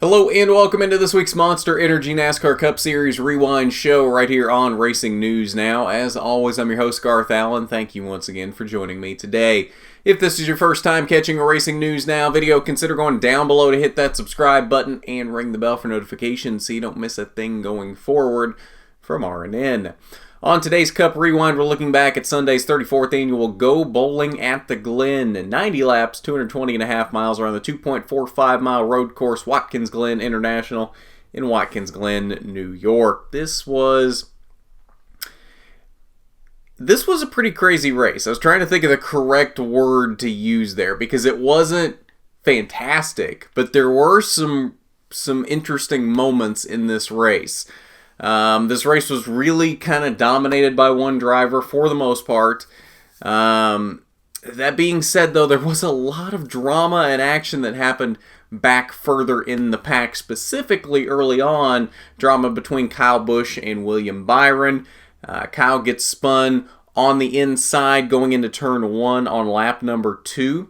Hello and welcome into this week's Monster Energy NASCAR Cup Series Rewind show right here on Racing News Now. As always, I'm your host, Garth Allen. Thank you once again for joining me today. If this is your first time catching a Racing News Now video, consider going down below to hit that subscribe button and ring the bell for notifications so you don't miss a thing going forward from RNN. On today's Cup Rewind, we're looking back at Sunday's 34th annual Go Bowling at the Glen. 90 laps, 220.5 miles around the 2.45-mile road course, Watkins Glen International in Watkins Glen, New York. This was a pretty crazy race. I was trying to think of the correct word to use there because it wasn't fantastic, but there were some interesting moments in this race. This race was really kind of dominated by one driver for the most part. That being said, though, there was a lot of drama and action that happened back further in the pack, specifically early on, drama between Kyle Busch and William Byron. Kyle gets spun on the inside going into turn 1 on lap number 2.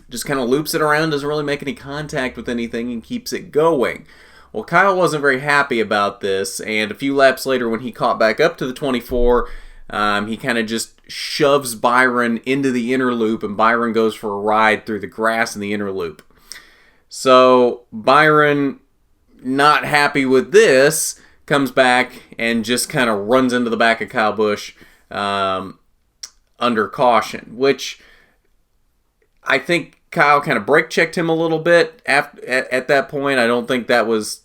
Just kind of loops it around, doesn't really make any contact with anything, and keeps it going. Well, Kyle wasn't very happy about this, and a few laps later when he caught back up to the 24, he kind of just shoves Byron into the inner loop, and Byron goes for a ride through the grass in the inner loop. So Byron, not happy with this, comes back and just kind of runs into the back of Kyle Busch under caution, which I think Kyle kind of brake checked him a little bit at that point. I don't think that was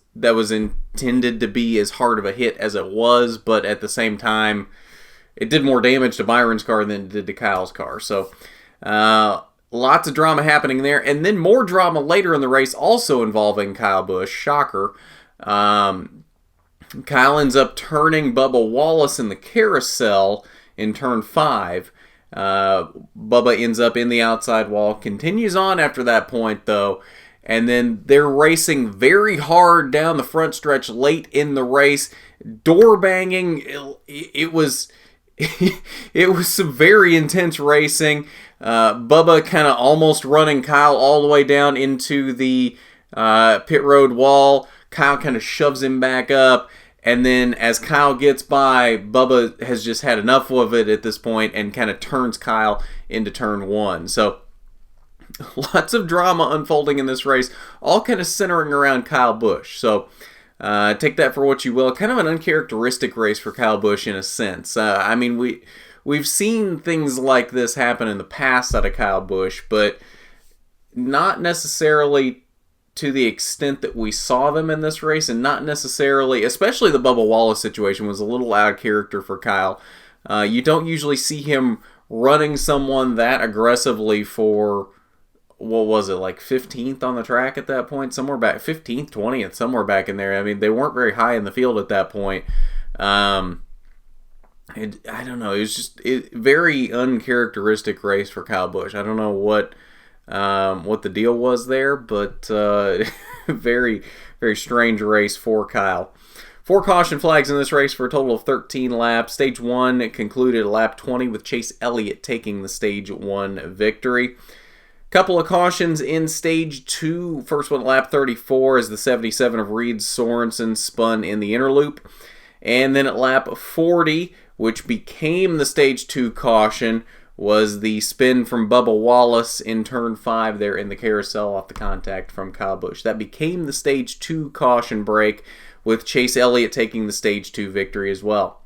intended to be as hard of a hit as it was, but at the same time, it did more damage to Byron's car than it did to Kyle's car. So, lots of drama happening there, and then more drama later in the race, also involving Kyle Busch. Shocker. Kyle ends up turning Bubba Wallace in the carousel in turn 5. Bubba ends up in the outside wall, continues on after that point, though. And then they're racing very hard down the front stretch late in the race. Door banging. It was some very intense racing. Bubba kind of almost running Kyle all the way down into the pit road wall. Kyle kind of shoves him back up. And then as Kyle gets by, Bubba has just had enough of it at this point and kind of turns Kyle into turn 1. So lots of drama unfolding in this race, all kind of centering around Kyle Busch. So take that for what you will. Kind of an uncharacteristic race for Kyle Busch in a sense. I mean, we've seen things like this happen in the past out of Kyle Busch, but not necessarily to the extent that we saw them in this race, and not necessarily, especially the Bubba Wallace situation was a little out of character for Kyle. You don't usually see him running someone that aggressively for, what was it, like 15th on the track at that point? Somewhere back, 15th, 20th, somewhere back in there. I mean, they weren't very high in the field at that point. I don't know. It was just a very uncharacteristic race for Kyle Busch. I don't know what the deal was there, but very, very strange race for Kyle. 4 caution flags in this race for a total of 13 laps. Stage 1 concluded at lap 20 with Chase Elliott taking the Stage 1 victory. Couple of cautions in Stage 2. First one at lap 34 as the 77 of Reed Sorensen spun in the inner loop. And then at lap 40, which became the Stage 2 caution, was the spin from Bubba Wallace in turn 5 there in the carousel off the contact from Kyle Busch. That became the Stage 2 caution break, with Chase Elliott taking the Stage 2 victory as well.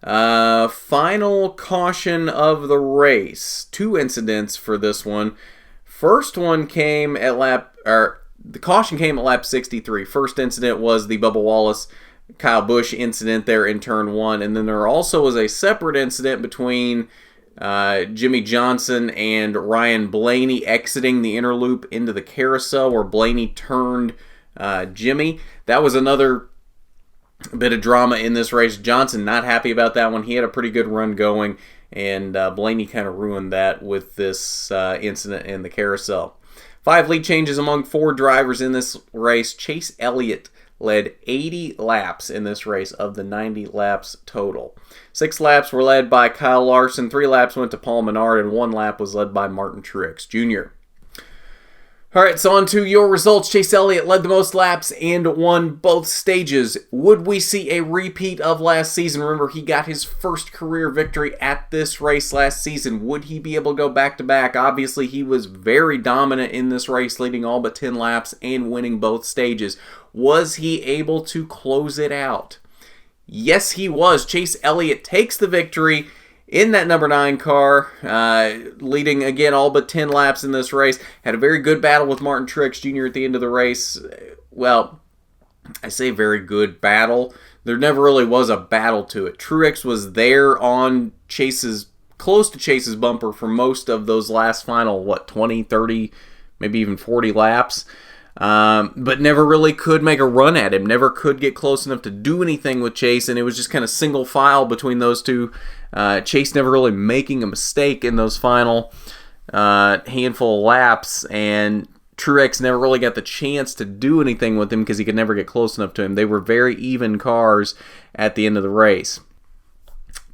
Final caution of the race. 2 incidents for this one. First one came at the caution came at lap 63. First incident was the Bubba Wallace Kyle Busch incident there in turn 1, and then there also was a separate incident between Jimmy Johnson and Ryan Blaney exiting the inner loop into the carousel where Blaney turned Jimmy. That was another bit of drama in this race. Johnson not happy about that one. He had a pretty good run going, and Blaney kind of ruined that with this incident in the carousel. 5 lead changes among 4 drivers in this race. Chase Elliott led 80 laps in this race of the 90 laps total. 6 laps were led by Kyle Larson, 3 laps went to Paul Menard, and 1 lap was led by Martin Truex Jr. All right, so on to your results. Chase Elliott led the most laps and won both stages. Would we see a repeat of last season? Remember, he got his first career victory at this race last season. Would he be able to go back-to-back? Obviously, he was very dominant in this race, leading all but 10 laps and winning both stages. Was he able to close it out? Yes, he was. Chase Elliott takes the victory in that number 9 car, leading again all but 10 laps in this race. Had a very good battle with Martin Truex Jr. at the end of the race. Well, I say very good battle. There never really was a battle to it. Truex was there on close to Chase's bumper for most of those last final, 20, 30, maybe even 40 laps. But never really could make a run at him. Never could get close enough to do anything with Chase, and it was just kind of single file between those two. Chase never really making a mistake in those final handful of laps, and Truex never really got the chance to do anything with him because he could never get close enough to him. They were very even cars at the end of the race.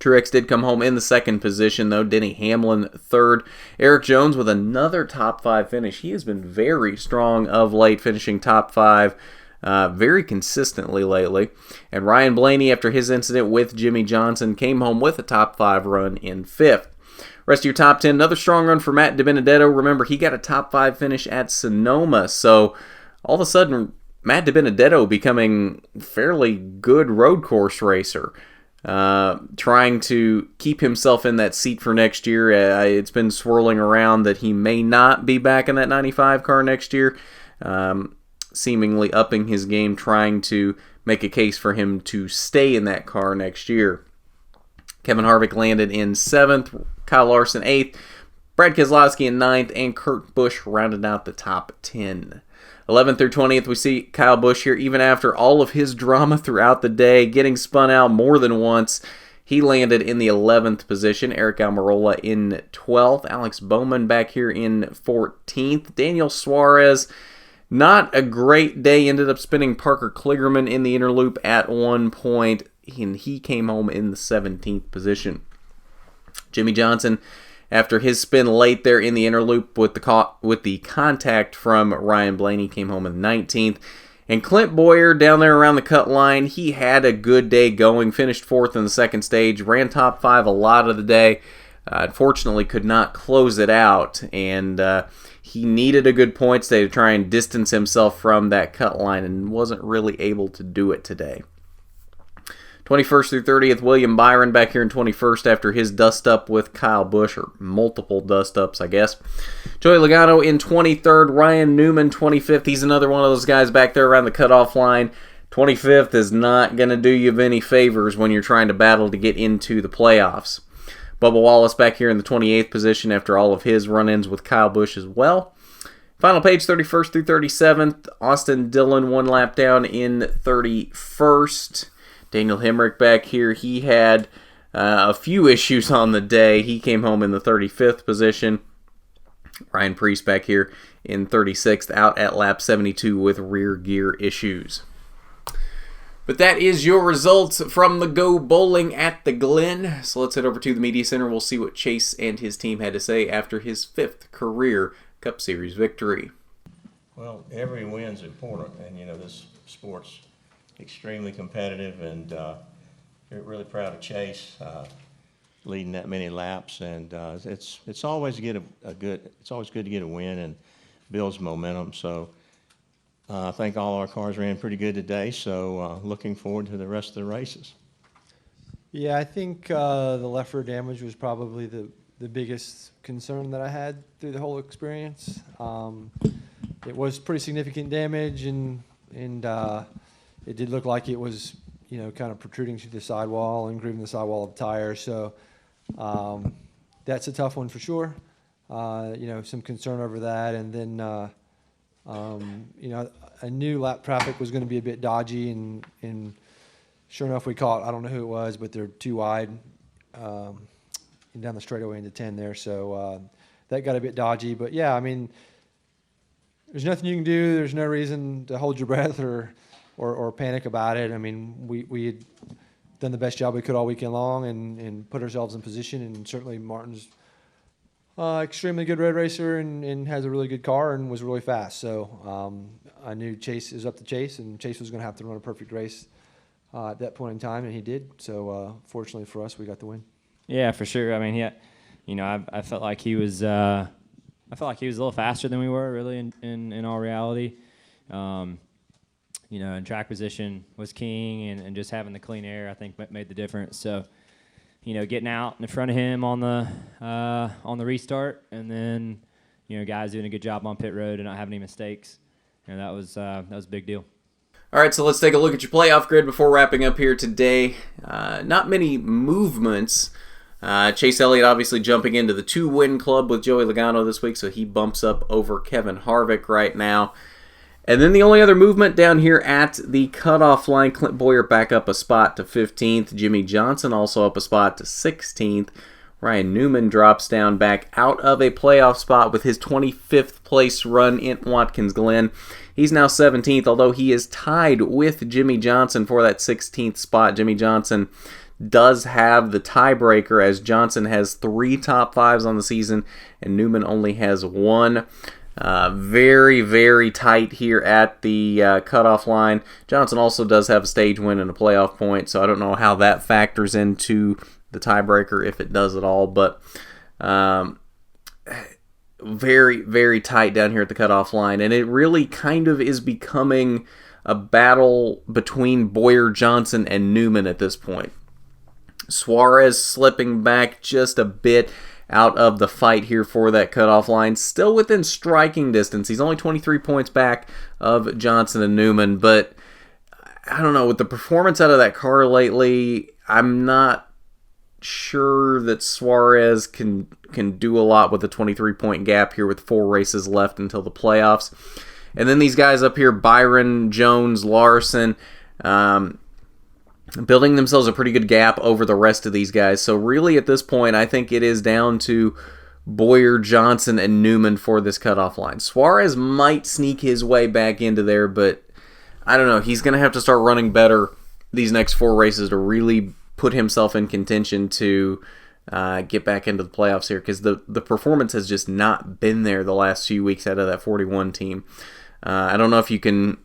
Truex did come home in the second position, though. Denny Hamlin third. Eric Jones with another top 5 finish. He has been very strong of late, finishing top 5 very consistently lately. And Ryan Blaney, after his incident with Jimmy Johnson, came home with a top 5 run in 5th. Rest of your top 10, another strong run for Matt DiBenedetto. Remember, he got a top 5 finish at Sonoma, so all of a sudden, Matt DiBenedetto becoming a fairly good road course racer. Trying to keep himself in that seat for next year. It's been swirling around that he may not be back in that 95 car next year. Seemingly upping his game, trying to make a case for him to stay in that car next year. Kevin Harvick landed in 7th, Kyle Larson 8th, Brad Keselowski in 9th, and Kurt Busch rounded out the top 10. 11th through 20th, we see Kyle Busch here, even after all of his drama throughout the day, getting spun out more than once. He landed in the 11th position. Eric Almirola in 12th. Alex Bowman back here in 14th. Daniel Suarez, not a great day. Ended up spinning Parker Kligerman in the inner loop at one point, and he came home in the 17th position. Jimmy Johnson, after his spin late there in the inner loop with the contact from Ryan Blaney, came home in 19th. And Clint Boyer down there around the cut line, he had a good day going. Finished 4th in the second stage. Ran top 5 a lot of the day. Unfortunately, could not close it out. And he needed a good points day to try and distance himself from that cut line and wasn't really able to do it today. 21st through 30th, William Byron back here in 21st after his dust-up with Kyle Busch, or multiple dust-ups, I guess. Joey Logano in 23rd, Ryan Newman 25th. He's another one of those guys back there around the cutoff line. 25th is not going to do you any favors when you're trying to battle to get into the playoffs. Bubba Wallace back here in the 28th position after all of his run-ins with Kyle Busch as well. Final page, 31st through 37th. Austin Dillon one lap down in 31st. Daniel Hemrick back here, he had a few issues on the day. He came home in the 35th position. Ryan Preece back here in 36th, out at lap 72 with rear gear issues. But that is your results from the Go Bowling at the Glen. So let's head over to the Media Center. We'll see what Chase and his team had to say after his 5th career Cup Series victory. Well, every win's important, and this sport's extremely competitive, and really proud of Chase leading that many laps, and it's always good to get a win and builds momentum. So I think all our cars ran pretty good today. So looking forward to the rest of the races. Yeah, I think the left rear damage was probably the biggest concern that I had through the whole experience. It was pretty significant damage, and it did look like it was, kind of protruding through the sidewall and grooving the sidewall of the tire. So that's a tough one for sure. Some concern over that. And then, I knew lap traffic was going to be a bit dodgy, and sure enough, we caught, I don't know who it was, but they're too wide down the straightaway into 10 there. So that got a bit dodgy. But, yeah, I mean, there's nothing you can do. There's no reason to hold your breath or panic about it. I mean, we had done the best job we could all weekend long and put ourselves in position, and certainly Martin's extremely good road racer and has a really good car and was really fast. So I knew Chase is up to Chase, and Chase was going to have to run a perfect race at that point in time, and he did. So fortunately for us, we got the win. Yeah, for sure. I mean, I felt like he was. I felt like he was a little faster than we were, really, in all reality. And track position was king, and just having the clean air, I think, made the difference. So, getting out in front of him on the restart, and then, guys doing a good job on pit road and not having any mistakes, that was a big deal. All right, so let's take a look at your playoff grid before wrapping up here today. Not many movements. Chase Elliott obviously jumping into the 2-win club with Joey Logano this week, so he bumps up over Kevin Harvick right now. And then the only other movement down here at the cutoff line, Clint Bowyer back up a spot to 15th. Jimmy Johnson also up a spot to 16th. Ryan Newman drops down back out of a playoff spot with his 25th place run in Watkins Glen. He's now 17th, although he is tied with Jimmy Johnson for that 16th spot. Jimmy Johnson does have the tiebreaker, as Johnson has 3 top 5s on the season and Newman only has 1. Very, very tight here at the cutoff line. Johnson also does have a stage win and a playoff point, so I don't know how that factors into the tiebreaker, if it does at all, but very, very tight down here at the cutoff line, and it really kind of is becoming a battle between Bowyer, Johnson, and Newman at this point. Suarez slipping back just a bit out of the fight here for that cutoff line. Still within striking distance. He's only 23 points back of Johnson and Newman, but I don't know, with the performance out of that car lately, I'm not sure that Suarez can do a lot with a 23-point gap here with 4 races left until the playoffs. And then these guys up here, Byron, Jones, Larson, building themselves a pretty good gap over the rest of these guys. So really at this point, I think it is down to Bowyer, Johnson, and Newman for this cutoff line. Suarez might sneak his way back into there, but I don't know. He's going to have to start running better these next 4 races to really put himself in contention to get back into the playoffs here, because the performance has just not been there the last few weeks out of that 41 team. I don't know if you can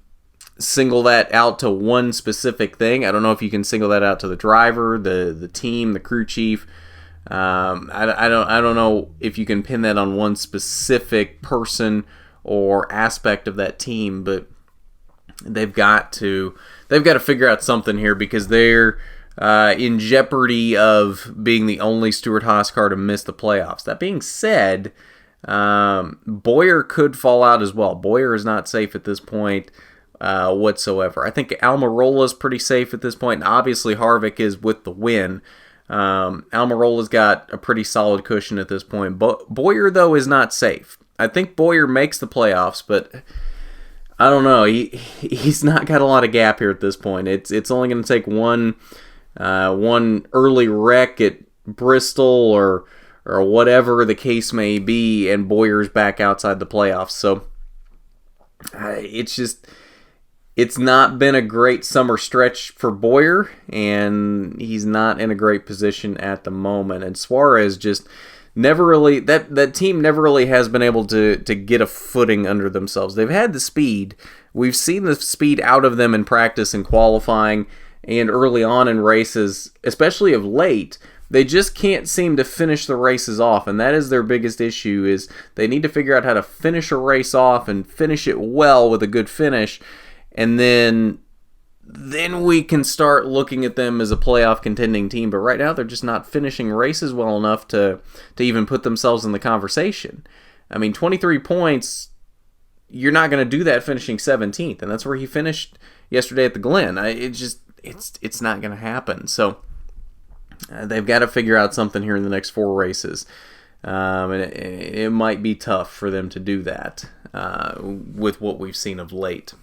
single that out to one specific thing. I don't know if you can single that out to the driver, the team, the crew chief. I don't know if you can pin that on one specific person or aspect of that team, but they've got to figure out something here, because they're in jeopardy of being the only Stewart-Haas car to miss the playoffs. That being said, Bowyer could fall out as well. Bowyer is not safe at this point whatsoever. I think Almirola is pretty safe at this point, and obviously Harvick is with the win. Almirola's got a pretty solid cushion at this point. But Bowyer, though, is not safe. I think Bowyer makes the playoffs, but I don't know. He's not got a lot of gap here at this point. It's only going to take one early wreck at Bristol or whatever the case may be, and Bowyer's back outside the playoffs. So it's not been a great summer stretch for Bowyer, and he's not in a great position at the moment. And Suarez just never really, that team never really has been able to get a footing under themselves. They've had the speed. We've seen the speed out of them in practice and qualifying and early on in races, especially of late. They just can't seem to finish the races off, and that is their biggest issue. Is they need to figure out how to finish a race off and finish it well with a good finish, and then we can start looking at them as a playoff contending team. But right now, they're just not finishing races well enough to even put themselves in the conversation. I mean, 23 points, you're not going to do that finishing 17th, and that's where he finished yesterday at the Glen. It's not going to happen. So they've got to figure out something here in the next 4 races. And it might be tough for them to do that with what we've seen of late.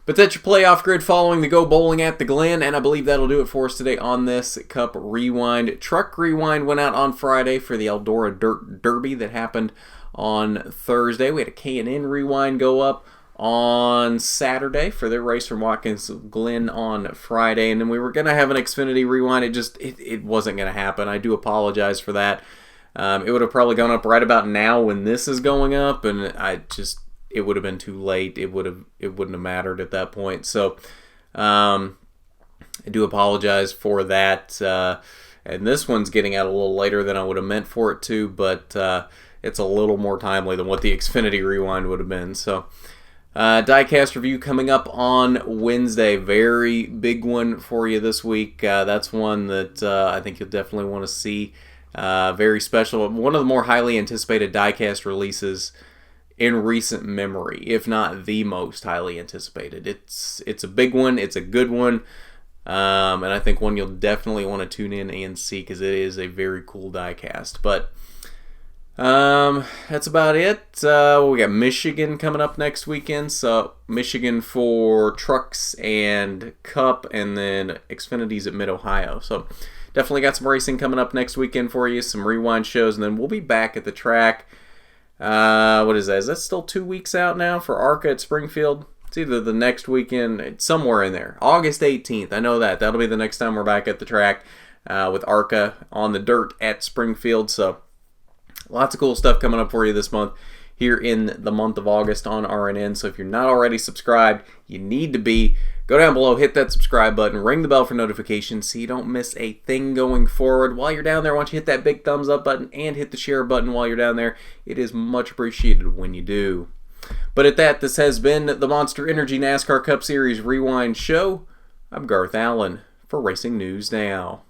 But that's your playoff grid following the Go Bowling at the Glen, and I believe that'll do it for us today on this Cup Rewind. Truck Rewind went out on Friday for the Eldora Dirt Derby that happened on Thursday. We had a K&N Rewind go up on Saturday for their race from Watkins Glen on Friday, and then we were going to have an Xfinity Rewind. It wasn't going to happen. I do apologize for that. It would have probably gone up right about now when this is going up, and it would have been too late. It wouldn't have mattered at that point. So I do apologize for that. And this one's getting out a little later than I would have meant for it to, but it's a little more timely than what the Xfinity Rewind would have been. So diecast review coming up on Wednesday. Very big one for you this week. That's one that I think you'll definitely want to see. Very special. One of the more highly anticipated diecast releases in recent memory, if not the most highly anticipated. It's a big one. It's a good one. And I think one you'll definitely want to tune in and see because it is a very cool diecast. But that's about it. We got Michigan coming up next weekend. So Michigan for trucks and Cup, and then Xfinity's at Mid-Ohio. So definitely got some racing coming up next weekend for you, some rewind shows, and then we'll be back at the track. What is that? Is that still 2 weeks out now for ARCA at Springfield? It's either the next weekend, it's somewhere in there. August 18th, I know that. That'll be the next time we're back at the track with ARCA on the dirt at Springfield. So lots of cool stuff coming up for you this month here in the month of August on RNN. So if you're not already subscribed, you need to be. Go down below, hit that subscribe button, ring the bell for notifications so you don't miss a thing going forward. While you're down there, why don't you hit that big thumbs up button and hit the share button while you're down there. It is much appreciated when you do. But at that, this has been the Monster Energy NASCAR Cup Series Rewind Show. I'm Garth Allen for Racing News Now.